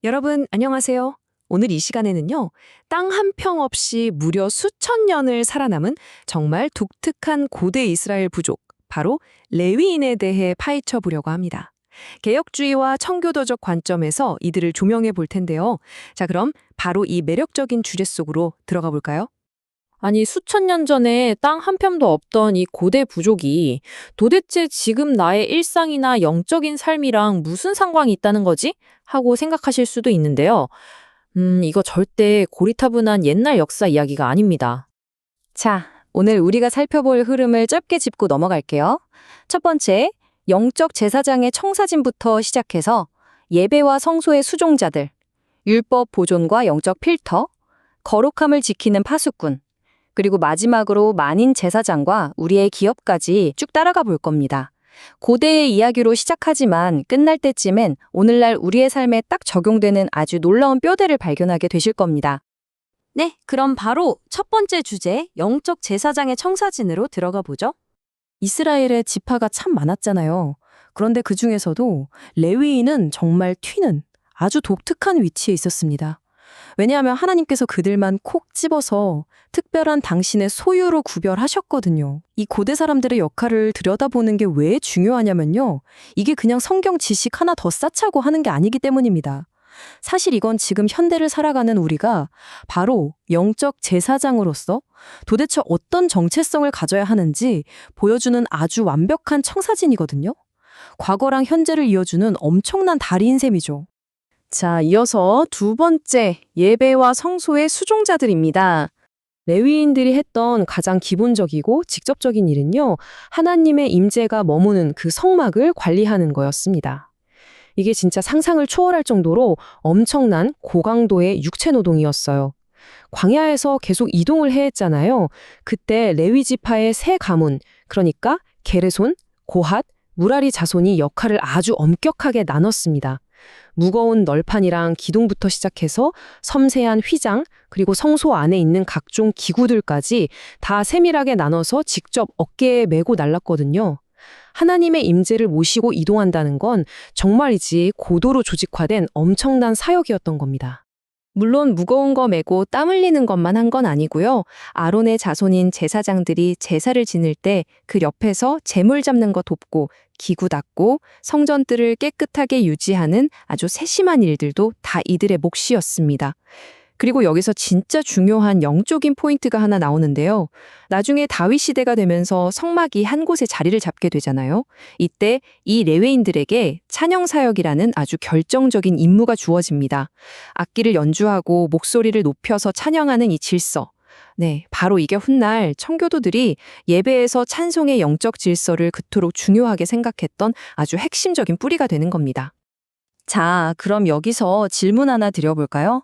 여러분, 안녕하세요. 오늘 이 시간에는요, 땅 한 평 없이 무려 수천 년을 살아남은 정말 독특한 고대 이스라엘 부족, 바로 레위인에 대해 파헤쳐 보려고 합니다. 개혁주의와 청교도적 관점에서 이들을 조명해 볼 텐데요. 자, 그럼 바로 이 매력적인 주제 속으로 들어가 볼까요? 아니, 수천 년 전에 땅 한 뼘도 없던 이 고대 부족이 도대체 지금 나의 일상이나 영적인 삶이랑 무슨 상관이 있다는 거지? 하고 생각하실 수도 있는데요. 이거 절대 고리타분한 옛날 역사 이야기가 아닙니다. 자, 오늘 우리가 살펴볼 흐름을 짧게 짚고 넘어갈게요. 첫 번째, 영적 제사장의 청사진부터 시작해서 예배와 성소의 수종자들, 율법 보존과 영적 필터, 거룩함을 지키는 파수꾼, 그리고 마지막으로 만인 제사장과 우리의 기업까지 쭉 따라가 볼 겁니다. 고대의 이야기로 시작하지만 끝날 때쯤엔 오늘날 우리의 삶에 딱 적용되는 아주 놀라운 뼈대를 발견하게 되실 겁니다. 네, 그럼 바로 첫 번째 주제, 영적 제사장의 청사진으로 들어가 보죠. 이스라엘의 지파가 참 많았잖아요. 그런데 그 중에서도 레위인은 정말 튀는 아주 독특한 위치에 있었습니다. 왜냐하면 하나님께서 그들만 콕 집어서 특별한 당신의 소유로 구별하셨거든요. 이 고대 사람들의 역할을 들여다보는 게 왜 중요하냐면요. 이게 그냥 성경 지식 하나 더 쌓자고 하는 게 아니기 때문입니다. 사실 이건 지금 현대를 살아가는 우리가 바로 영적 제사장으로서 도대체 어떤 정체성을 가져야 하는지 보여주는 아주 완벽한 청사진이거든요. 과거랑 현재를 이어주는 엄청난 다리인 셈이죠. 자, 이어서 두 번째, 예배와 성소의 수종자들입니다. 레위인들이 했던 가장 기본적이고 직접적인 일은요, 하나님의 임재가 머무는 그 성막을 관리하는 거였습니다. 이게 진짜 상상을 초월할 정도로 엄청난 고강도의 육체 노동이었어요. 광야에서 계속 이동을 해야 했잖아요. 그때 레위 지파의 세 가문, 그러니까 게르손, 고핫, 무라리 자손이 역할을 아주 엄격하게 나눴습니다. 무거운 널판이랑 기둥부터 시작해서 섬세한 휘장, 그리고 성소 안에 있는 각종 기구들까지 다 세밀하게 나눠서 직접 어깨에 메고 날랐거든요. 하나님의 임재를 모시고 이동한다는 건 정말이지 고도로 조직화된 엄청난 사역이었던 겁니다. 물론 무거운 거 메고 땀 흘리는 것만 한 건 아니고요. 아론의 자손인 제사장들이 제사를 지낼 때 그 옆에서 제물 잡는 거 돕고 기구 닦고 성전들을 깨끗하게 유지하는 아주 세심한 일들도 다 이들의 몫이었습니다. 그리고 여기서 진짜 중요한 영적인 포인트가 하나 나오는데요. 나중에 다윗 시대가 되면서 성막이 한 곳에 자리를 잡게 되잖아요. 이때 이 레위인들에게 찬양 사역이라는 아주 결정적인 임무가 주어집니다. 악기를 연주하고 목소리를 높여서 찬양하는 이 질서. 네, 바로 이게 훗날 청교도들이 예배에서 찬송의 영적 질서를 그토록 중요하게 생각했던 아주 핵심적인 뿌리가 되는 겁니다. 자, 그럼 여기서 질문 하나 드려볼까요?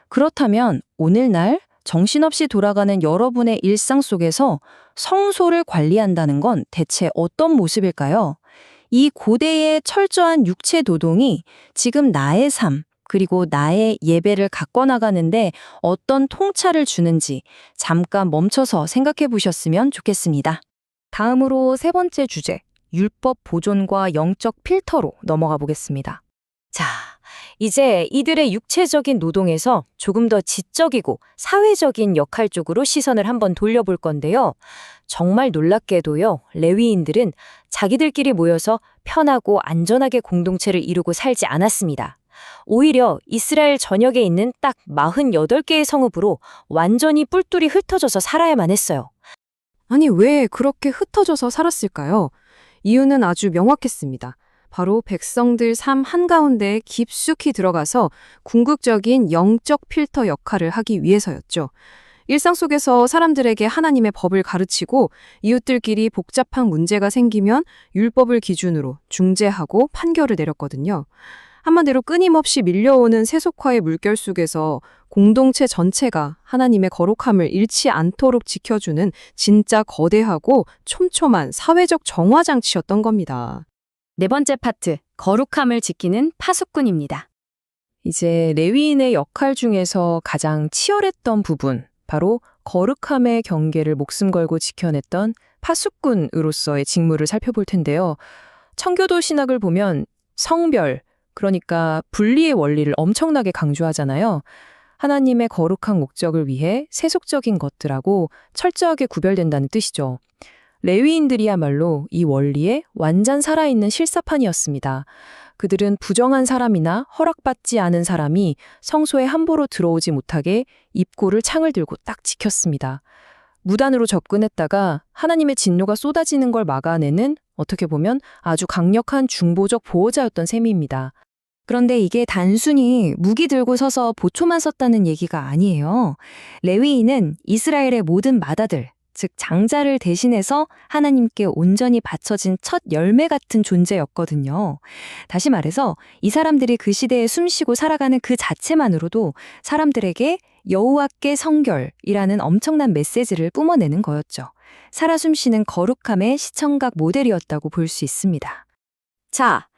그렇다면 오늘날 정신없이 돌아가는 여러분의 일상 속에서 성소를 관리한다는 건 대체 어떤 모습일까요? 이 고대의 철저한 육체 노동이 지금 나의 삶, 그리고 나의 예배를 가꿔 나가는데 어떤 통찰을 주는지 잠깐 멈춰서 생각해 보셨으면 좋겠습니다. 다음으로 세 번째 주제, 율법 보존과 영적 필터로 넘어가 보겠습니다. 자, 이제 이들의 육체적인 노동에서 조금 더 지적이고 사회적인 역할 쪽으로 시선을 한번 돌려볼 건데요. 정말 놀랍게도요, 레위인들은 자기들끼리 모여서 편하고 안전하게 공동체를 이루고 살지 않았습니다. 오히려 이스라엘 전역에 있는 딱 48개의 성읍으로 완전히 뿔뿔이 흩어져서 살아야만 했어요. 아니, 왜 그렇게 흩어져서 살았을까요? 이유는 아주 명확했습니다. 바로 백성들 삶 한가운데 깊숙이 들어가서 궁극적인 영적 필터 역할을 하기 위해서였죠. 일상 속에서 사람들에게 하나님의 법을 가르치고 이웃들끼리 복잡한 문제가 생기면 율법을 기준으로 중재하고 판결을 내렸거든요. 한마디로 끊임없이 밀려오는 세속화의 물결 속에서 공동체 전체가 하나님의 거룩함을 잃지 않도록 지켜주는 진짜 거대하고 촘촘한 사회적 정화장치였던 겁니다. 네 번째 파트, 거룩함을 지키는 파수꾼입니다. 이제 레위인의 역할 중에서 가장 치열했던 부분, 바로 거룩함의 경계를 목숨 걸고 지켜냈던 파수꾼으로서의 직무를 살펴볼 텐데요. 청교도 신학을 보면 성별, 그러니까 분리의 원리를 엄청나게 강조하잖아요. 하나님의 거룩한 목적을 위해 세속적인 것들하고 철저하게 구별된다는 뜻이죠. 레위인들이야말로 이 원리에 완전 살아있는 실사판이었습니다. 그들은 부정한 사람이나 허락받지 않은 사람이 성소에 함부로 들어오지 못하게 입구를 창을 들고 딱 지켰습니다. 무단으로 접근했다가 하나님의 진노가 쏟아지는 걸 막아내는 어떻게 보면 아주 강력한 중보적 보호자였던 셈입니다. 그런데 이게 단순히 무기 들고 서서 보초만 썼다는 얘기가 아니에요. 레위인은 이스라엘의 모든 맏아들, 즉 장자를 대신해서 하나님께 온전히 바쳐진 첫 열매 같은 존재였거든요. 다시 말해서 이 사람들이 그 시대에 숨쉬고 살아가는 그 자체만으로도 사람들에게 여호와께 성결이라는 엄청난 메시지를 뿜어내는 거였죠. 살아 숨쉬는 거룩함의 시청각 모델이었다고 볼 수 있습니다. 자,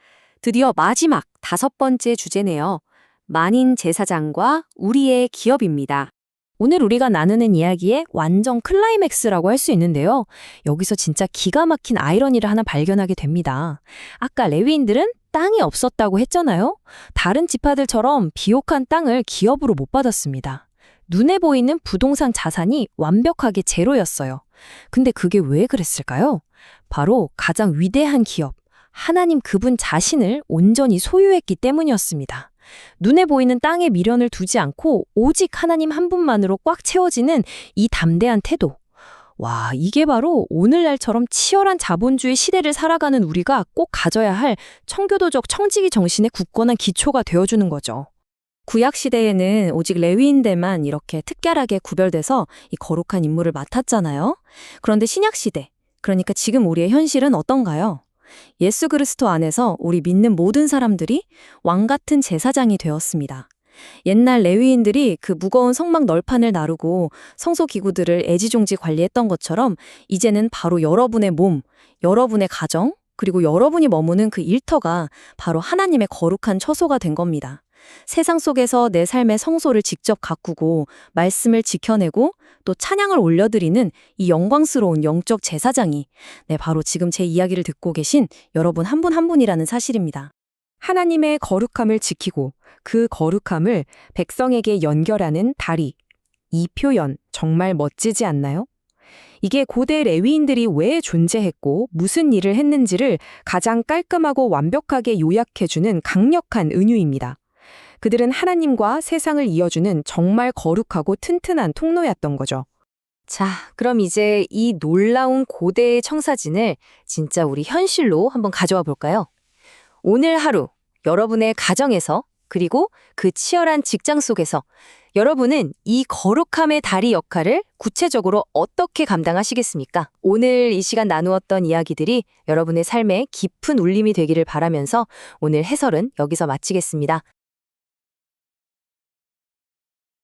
드디어 마지막 5번째 주제네요. 만인 제사장과 우리의 기업입니다. 오늘 우리가 나누는 이야기의 완전 클라이맥스라고 할 수 있는데요. 여기서 진짜 기가 막힌 아이러니를 하나 발견하게 됩니다. 아까 레위인들은 땅이 없었다고 했잖아요. 다른 지파들처럼 비옥한 땅을 기업으로 못 받았습니다. 눈에 보이는 부동산 자산이 완벽하게 제로였어요. 근데 그게 왜 그랬을까요? 바로 가장 위대한 기업, 하나님 그분 자신을 온전히 소유했기 때문이었습니다. 눈에 보이는 땅에 미련을 두지 않고 오직 하나님 한 분만으로 꽉 채워지는 이 담대한 태도. 와, 이게 바로 오늘날처럼 치열한 자본주의 시대를 살아가는 우리가 꼭 가져야 할 청교도적 청지기 정신의 굳건한 기초가 되어주는 거죠. 구약 시대에는 오직 레위인들만 이렇게 특별하게 구별돼서 이 거룩한 임무를 맡았잖아요. 그런데 신약 시대, 그러니까 지금 우리의 현실은 어떤가요? 예수 그리스도 안에서 우리 믿는 모든 사람들이 왕 같은 제사장이 되었습니다. 옛날 레위인들이 그 무거운 성막 널판을 나르고 성소 기구들을 애지중지 관리했던 것처럼 이제는 바로 여러분의 몸, 여러분의 가정, 그리고 여러분이 머무는 그 일터가 바로 하나님의 거룩한 처소가 된 겁니다. 세상 속에서 내 삶의 성소를 직접 가꾸고 말씀을 지켜내고 또 찬양을 올려드리는 이 영광스러운 영적 제사장이 바로 지금 제 이야기를 듣고 계신 여러분 한 분 한 분이라는 사실입니다. 하나님의 거룩함을 지키고 그 거룩함을 백성에게 연결하는 다리. 이 표현 정말 멋지지 않나요? 이게 고대 레위인들이 왜 존재했고 무슨 일을 했는지를 가장 깔끔하고 완벽하게 요약해주는 강력한 은유입니다. 그들은 하나님과 세상을 이어주는 정말 거룩하고 튼튼한 통로였던 거죠. 자, 그럼 이제 이 놀라운 고대의 청사진을 진짜 우리 현실로 한번 가져와 볼까요? 오늘 하루 여러분의 가정에서 그리고 그 치열한 직장 속에서 여러분은 이 거룩함의 다리 역할을 구체적으로 어떻게 감당하시겠습니까? 오늘 이 시간 나누었던 이야기들이 여러분의 삶에 깊은 울림이 되기를 바라면서 오늘 해설은 여기서 마치겠습니다.